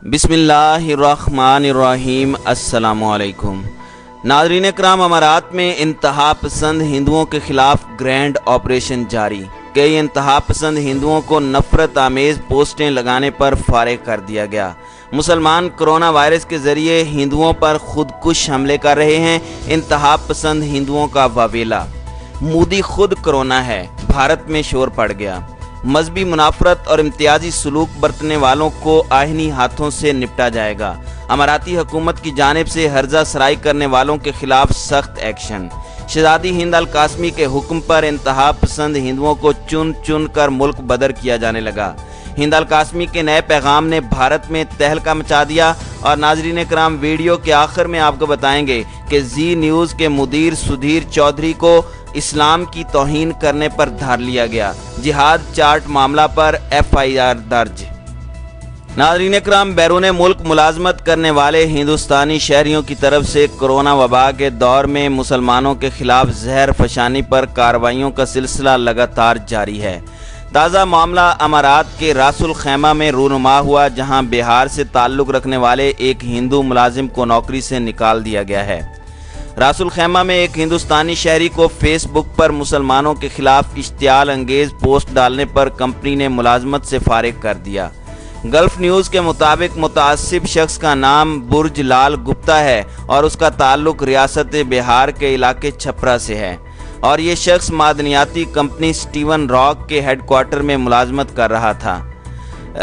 बिस्मिल्लाहिर्रहमानिर्रहीम। अस्सलामुअलैकुम नाज़रीन कराम, अमारात में इंतहा पसंद हिंदुओं के खिलाफ ग्रैंड ऑपरेशन जारी। कई इंतहा पसंद हिंदुओं को नफरत आमेज पोस्टें लगाने पर फारिग कर दिया गया। मुसलमान कोरोना वायरस के जरिए हिंदुओं पर खुदकुश हमले कर रहे हैं। इंतहा पसंद हिंदुओं का वावेला, मोदी खुद कोरोना है, भारत में शोर पड़ गया। मजहबी मुनाफरत और इम्तियाजी सलूक बरतने वालों को आईनी हाथों से निपटा जाएगा। अमाराती हुकूमत की जानिब से हर्जा सराई करने वालों के खिलाफ सख्त एक्शन। शहजादी हिंद अल कासमी के हुक्म पर इंतहा पसंद हिंदुओं को चुन चुन कर मुल्क बदर किया जाने लगा। हिंद अल कासमी के नए पैगाम ने भारत में तहलका मचा दिया। और नाजरीन कराम, वीडियो के आखिर में आपको बताएंगे कि जी न्यूज़ के मुदीर सुधीर चौधरी को इस्लाम की तौहीन करने पर धार लिया गया। जिहाद चार्ट मामला पर FIR दर्ज। नाज़रीन कराम, बैरून मुल्क मुलाजमत करने वाले हिंदुस्तानी शहरियों की तरफ से कोरोना वबा के दौर में मुसलमानों के खिलाफ जहर फशानी पर कार्रवाइयों का सिलसिला लगातार जारी है। ताज़ा मामला अमारात के रासुल खैमा में रूनुमा हुआ, जहां बिहार से ताल्लुक़ रखने वाले एक हिंदू मुलाजिम को नौकरी से निकाल दिया गया है। रासुल खैमा में एक हिंदुस्तानी शहरी को फेसबुक पर मुसलमानों के खिलाफ इश्तियाल अंगेज पोस्ट डालने पर कंपनी ने मुलाजमत से फारिग कर दिया। गल्फ न्यूज़ के मुताबिक मुतासिब शख्स का नाम बुर्ज लाल गुप्ता है और उसका ताल्लुक रियासत बिहार के इलाके छपरा से है और ये शख्स मादनियाती कंपनी स्टीवन रॉक के हेडक्वार्टर में मुलाजमत कर रहा था।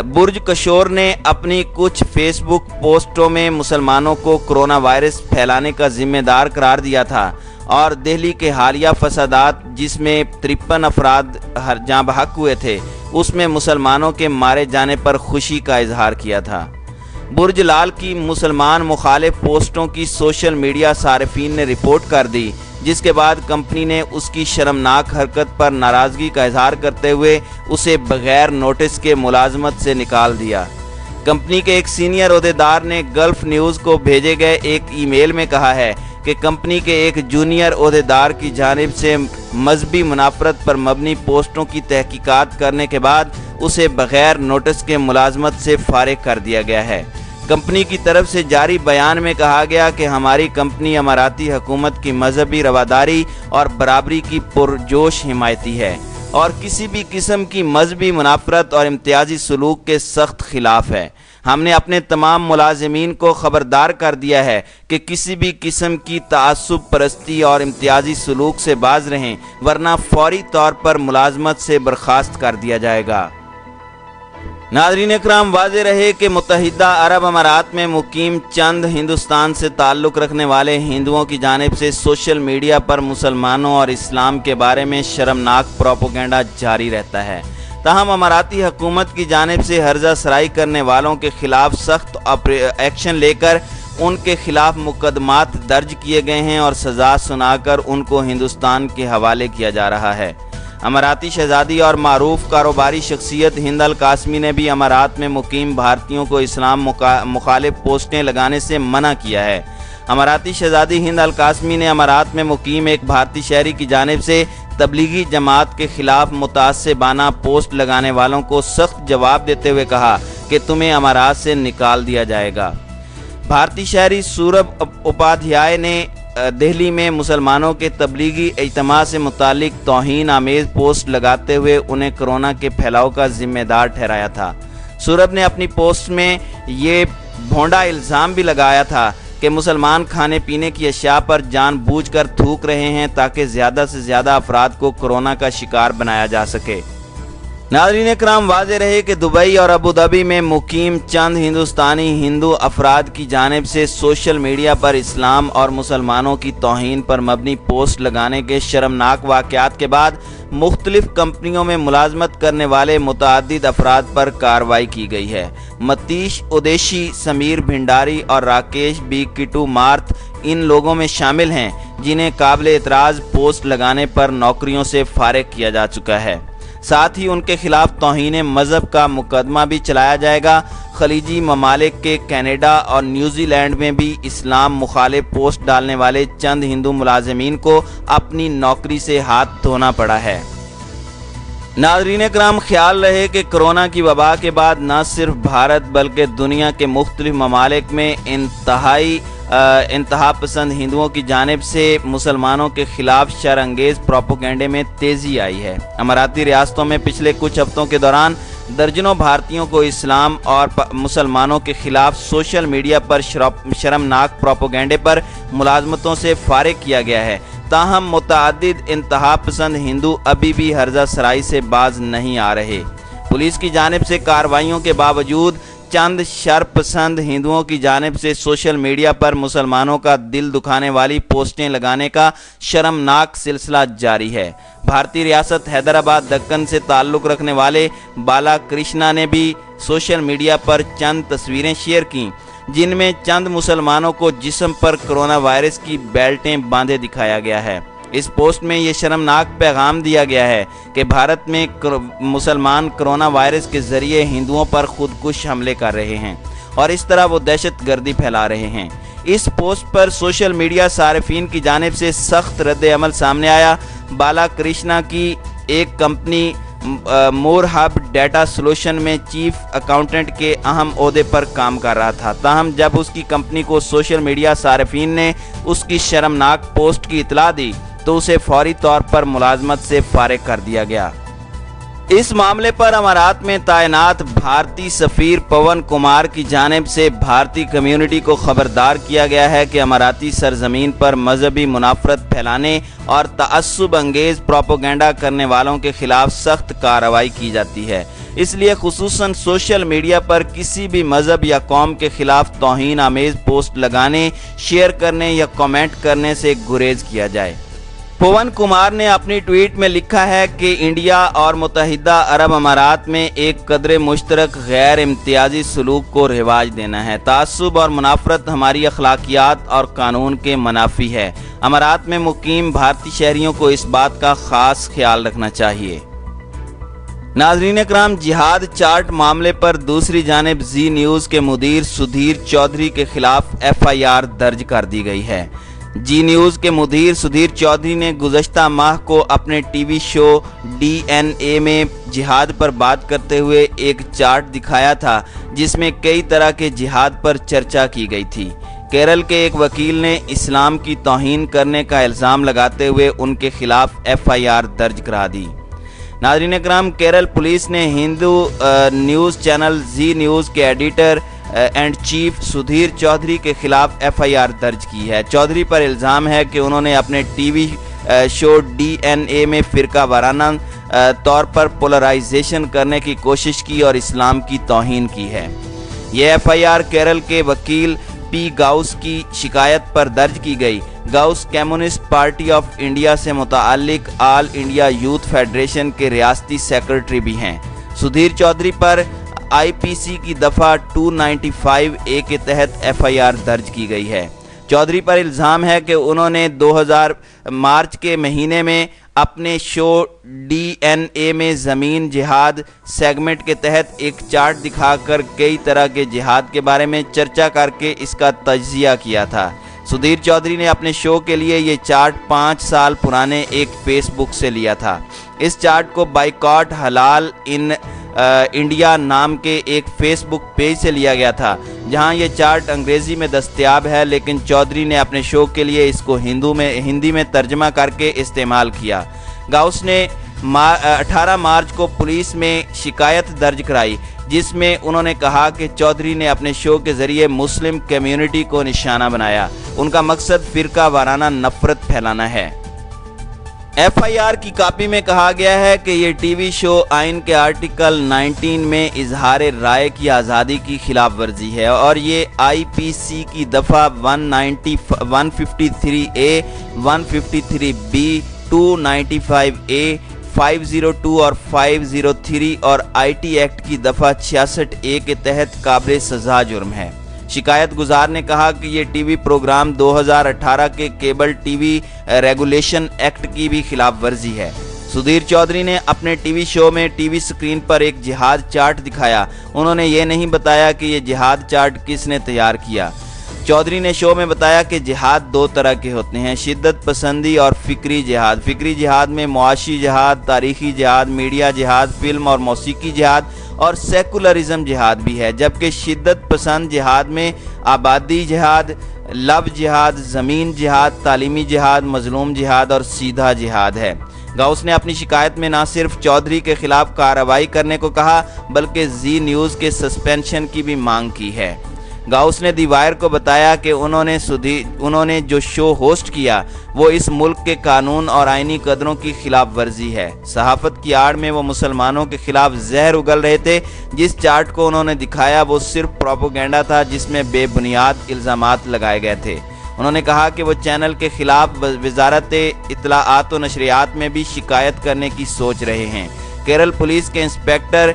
बुर्ज किशोर ने अपनी कुछ फेसबुक पोस्टों में मुसलमानों को कोरोना वायरस फैलाने का जिम्मेदार करार दिया था और दिल्ली के हालिया फसादात जिसमें 53 अफराद जाँ बहक हुए थे, उसमें मुसलमानों के मारे जाने पर खुशी का इजहार किया था। बुर्ज लाल की मुसलमान मुखालिफ पोस्टों की सोशल मीडिया सारिफीन ने रिपोर्ट कर दी, जिसके बाद कंपनी ने उसकी शर्मनाक हरकत पर नाराज़गी का इजहार करते हुए उसे बगैर नोटिस के मुलाजमत से निकाल दिया। कंपनी के एक सीनियर ओहदेदार ने गल्फ न्यूज़ को भेजे गए एक ईमेल में कहा है कि कंपनी के एक जूनियर ओहदेदार की जानिब से मजहबी मुनाफरत पर मबनी पोस्टों की तहकीकात करने के बाद उसे बगैर नोटिस के मुलाजमत से फारिग कर दिया गया है। कंपनी की तरफ से जारी बयान में कहा गया कि हमारी कंपनी अमाराती हुकूमत की मजहबी रवादारी और बराबरी की पुरजोश हिमायती है और किसी भी किस्म की मजहबी मुनाफरत और इम्तियाजी सलूक के सख्त खिलाफ है। हमने अपने तमाम मुलाजिमीन को खबरदार कर दिया है कि किसी भी किस्म की तासुब परस्ती और इम्तियाजी सलूक से बाज रहें, वरना फौरी तौर पर मुलाजमत से बर्खास्त कर दिया जाएगा। नाज़रीन कराम, वाज़ेह रहे कि मुत्तहिदा अरब अमारात में मुकीम चंद हिंदुस्तान से ताल्लुक़ रखने वाले हिंदुओं की जानिब से सोशल मीडिया पर मुसलमानों और इस्लाम के बारे में शर्मनाक प्रोपेगेंडा जारी रहता है। ताहम अमाराती हुकूमत की जानिब से हर्जा सराई करने वालों के खिलाफ सख्त एक्शन लेकर उनके खिलाफ मुकदमात दर्ज किए गए हैं और सज़ा सुनाकर उनको हिंदुस्तान के हवाले किया जा रहा है। अमाराती शहजादी और मारूफ कारोबारी शख्सियत हिंद अल कासमी ने भी अमारात में मुकीम भारतीयों को इस्लाम मुखालिफ पोस्टें लगाने से मना किया है। अमाराती शहजादी हिंद अल कासमी ने अमारात में मुकीम एक भारतीय शहरी की जानिब से तबलीगी जमात के खिलाफ मुतासिबाना पोस्ट लगाने वालों को सख्त जवाब देते हुए कहा कि तुम्हें अमारात से निकाल दिया जाएगा। भारतीय शहरी सूरभ उपाध्याय ने दिल्ली में मुसलमानों के तबलीगी इज्तिमा से मुतालिक तौहीन आमेज पोस्ट लगाते हुए उन्हें कोरोना के फैलाव का जिम्मेदार ठहराया था। सूरभ ने अपनी पोस्ट में ये भोंडा इल्ज़ाम भी लगाया था कि मुसलमान खाने पीने की अशिया पर जानबूझकर थूक रहे हैं ताकि ज़्यादा से ज़्यादा अफराद को कोरोना का शिकार बनाया जा सके। नाज़रीन कराम, वाज़ेह रहे कि दुबई और अबू धाबी में मुकीम चंद हिंदुस्तानी हिंदू अफराद की जानिब से सोशल मीडिया पर इस्लाम और मुसलमानों की तौहीन पर मबनी पोस्ट लगाने के शर्मनाक वाक़यात के बाद मुख्तलिफ कंपनियों में मुलाजमत करने वाले मुतअद्दिद अफराद पर कार्रवाई की गई है। मतीश उदेशी, समीर भिंडारी और राकेश बी किटू मार्थ इन लोगों में शामिल हैं जिन्हें काबिल एतराज़ पोस्ट लगाने पर नौकरियों से फारिग किया जा चुका है। साथ ही उनके खिलाफ तौहीन मज़हब का मुकदमा भी चलाया जाएगा। खलीजी ममालिक के कनाडा और न्यूजीलैंड में भी इस्लाम मुखालिफ पोस्ट डालने वाले चंद हिंदू मुलाजिमीन को अपनी नौकरी से हाथ धोना पड़ा है। नाज़रीन इकराम, ख्याल रहे कि कोरोना की वबा के बाद न सिर्फ भारत बल्कि दुनिया के मुख्तलिफ ममालिक में इंतहा पसंद हिंदुओं की जानिब से मुसलमानों के खिलाफ शरअंगेज़ प्रोपेगेंडे में तेज़ी आई है। अमाराती रियासतों में पिछले कुछ हफ्तों के दौरान दर्जनों भारतीयों को इस्लाम और मुसलमानों के खिलाफ सोशल मीडिया पर शर्मनाक प्रोपेगेंडे पर मुलाजमतों से फारिग किया गया है। ताहम मुतअद्दिद इंतहा पसंद हिंदू अभी भी हर्जा सराई से बाज नहीं आ रहे। पुलिस की जानिब से कार्रवाइयों के बावजूद चंद शरपसंद हिंदुओं की जानिब से सोशल मीडिया पर मुसलमानों का दिल दुखाने वाली पोस्टें लगाने का शर्मनाक सिलसिला जारी है। भारतीय रियासत हैदराबाद दक्कन से ताल्लुक़ रखने वाले बाला कृष्णा ने भी सोशल मीडिया पर चंद तस्वीरें शेयर की, जिनमें चंद मुसलमानों को जिस्म पर कोरोना वायरस की बेल्टें बांधे दिखाया गया है। इस पोस्ट में ये शर्मनाक पैगाम दिया गया है कि भारत में मुसलमान कोरोना वायरस के ज़रिए हिंदुओं पर खुदकुश हमले कर रहे हैं और इस तरह वो दहशत गर्दी फैला रहे हैं। इस पोस्ट पर सोशल मीडिया सारिफीन की जानिब से सख्त रद्द अमल सामने आया। बाला कृष्णा की एक कंपनी मोर हब डेटा सोल्यूशन में चीफ अकाउंटेंट के अहम ओहदे पर काम कर रहा था। ताहम जब उसकी कंपनी को सोशल मीडिया सारिफीन ने उसकी शर्मनाक पोस्ट की इतला दी तो उसे फौरी तौर पर मुलाजमत से फारिग कर दिया गया। इस मामले पर अमारात में तैनात भारतीय सफ़ीर पवन कुमार की जानिब से भारतीय कम्युनिटी को खबरदार किया गया है कि अमाराती सरजमीन पर मजहबी मुनाफरत फैलाने और तअस्सुब अंगेज़ प्रोपेगेंडा करने वालों के खिलाफ सख्त कार्रवाई की जाती है। इसलिए खुसूसन सोशल मीडिया पर किसी भी मजहब या कौम के खिलाफ तौहीन आमेज़ पोस्ट लगाने, शेयर करने या कमेंट करने से गुरेज किया जाए। पवन कुमार ने अपनी ट्वीट में लिखा है कि इंडिया और मुत्तहिदा अरब अमारात में एक कदर मुश्तरक गैर इम्तियाजी सलूक को रिवाज देना है। तासुब और मुनाफरत हमारी अखलाकियात और कानून के मनाफी है। अमारात में मुकीम भारतीय शहरियों को इस बात का खास ख्याल रखना चाहिए। नाज़रीन इकराम, जिहाद चार्ट मामले पर दूसरी जानिब जी न्यूज़ के मुदीर सुधीर चौधरी के खिलाफ FIR दर्ज कर दी गई है। जी न्यूज़ के मुदीर सुधीर चौधरी ने गुज़श्ता माह को अपने टीवी शो DNA में जिहाद पर बात करते हुए एक चार्ट दिखाया था जिसमें कई तरह के जिहाद पर चर्चा की गई थी। केरल के एक वकील ने इस्लाम की तौहीन करने का इल्ज़ाम लगाते हुए उनके खिलाफ FIR दर्ज करा दी। नाज़रीन इकराम, केरल पुलिस ने Hindu news channel Zee news के editor and chief Sudhir Chaudhary के खिलाफ FIR दर्ज की है। चौधरी पर इल्ज़ाम है कि उन्होंने अपने टीवी शो DNA में फ़िरका वाराना तौर पर पोलराइजेशन करने की कोशिश की और इस्लाम की तौहीन की है। यह FIR केरल के वकील P. गाउस की शिकायत पर दर्ज की गई। Gauss communist party of India से मुताल्लिक ऑल इंडिया यूथ फेडरेशन के रियासती सेक्रेटरी भी हैं। सुधीर चौधरी पर IPC की दफ़ा 295A के तहत FIR दर्ज की गई है। चौधरी पर इल्ज़ाम है कि उन्होंने 2000 मार्च के महीने में अपने शो DNA में ज़मीन जिहाद सेगमेंट के तहत एक चार्ट दिखाकर कई तरह के जिहाद के बारे में चर्चा करके इसका तज्ज़िया किया था। सुधीर चौधरी ने अपने शो के लिए ये चार्ट 5 साल पुराने एक फेसबुक से लिया था। इस चार्ट को बाइकॉट हलाल इन इंडिया नाम के एक फेसबुक पेज से लिया गया था, जहां ये चार्ट अंग्रेज़ी में दस्तयाब है, लेकिन चौधरी ने अपने शो के लिए इसको हिंदी में तर्जमा करके इस्तेमाल किया। गाउस ने 18 मार्च को पुलिस में शिकायत दर्ज कराई, जिसमें उन्होंने कहा कि चौधरी ने अपने शो के ज़रिए मुस्लिम कम्युनिटी को निशाना बनाया। उनका मकसद फ़िरका वाराना नफ़रत फैलाना है। FIR की कॉपी में कहा गया है कि ये टीवी शो आइन के आर्टिकल 19 में इजहार राय की आज़ादी की खिलाफ वर्जी है और ये IPC की दफ़ा 153A, 153B, 295A, 502 और 503 और IT एक्ट की दफ़ा 66A के तहत काबिल सज़ा जुर्म है। शिकायत गुजार ने कहा कि ये टीवी प्रोग्राम 2018 के केबल टीवी रेगुलेशन एक्ट की भी खिलाफ वर्जी है। सुधीर चौधरी ने अपने टीवी शो में टीवी स्क्रीन पर एक जिहाद चार्ट दिखाया। उन्होंने ये नहीं बताया कि ये जिहाद चार्ट किसने तैयार किया। चौधरी ने शो में बताया कि जिहाद दो तरह के होते हैं, शिद्दत पसंदी और फिक्री जिहाद। फिक्री जिहाद में मुआशी जिहाद, तारीखी जिहाद, मीडिया जिहाद, फिल्म और मौसीकी जिहाद और सेकुलरिज्म जिहाद भी है, जबकि शिद्दत पसंद जिहाद में आबादी जिहाद, लब जिहाद, ज़मीन जिहाद, तालीमी जिहाद, मजलूम जिहाद और सीधा जिहाद है। गाउस ने अपनी शिकायत में न सिर्फ चौधरी के खिलाफ कार्रवाई करने को कहा बल्कि जी न्यूज़ के सस्पेंशन की भी मांग की है। गाउस ने दी वायर को बताया कि उन्होंने जो शो होस्ट किया वो इस मुल्क के कानून और आईनी कदरों की खिलाफ वर्जी है। सहाफ़त की आड़ में वो मुसलमानों के खिलाफ जहर उगल रहे थे। जिस चार्ट को उन्होंने दिखाया वो सिर्फ प्रोपोगेंडा था जिसमें बेबुनियाद इल्ज़ामात लगाए गए थे। उन्होंने कहा कि वो चैनल के खिलाफ वजारत इत्तलाआत व नशरियात में भी शिकायत करने की सोच रहे हैं। केरल पुलिस के इंस्पेक्टर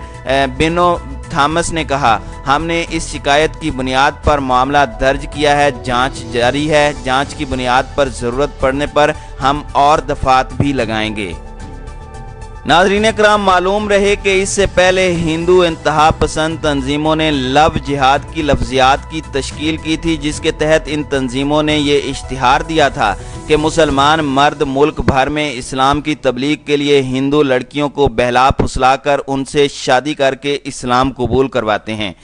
बिनो थॉमस ने कहा, हमने इस शिकायत की बुनियाद पर मामला दर्ज किया है, जांच जारी है। जांच की बुनियाद पर ज़रूरत पड़ने पर हम और दफात भी लगाएंगे। नाज़रीन कराम, मालूम रहे कि इससे पहले हिंदू इंतहा पसंद तंजीमों ने लव जिहाद की लफ्ज़ियात की तश्कील की थी, जिसके तहत इन तंजीमों ने ये इश्तिहार दिया था कि मुसलमान मर्द मुल्क भर में इस्लाम की तबलीग के लिए हिंदू लड़कियों को बहला फुसला कर उनसे शादी करके इस्लाम कबूल करवाते हैं।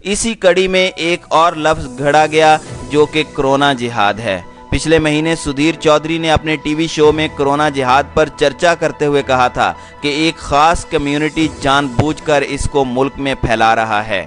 इसी कड़ी में एक और लफ्ज़ घड़ा गया जो कि कोरोना जिहाद है। पिछले महीने सुधीर चौधरी ने अपने टीवी शो में कोरोना जिहाद पर चर्चा करते हुए कहा था कि एक ख़ास कम्युनिटी जानबूझकर इसको मुल्क में फैला रहा है।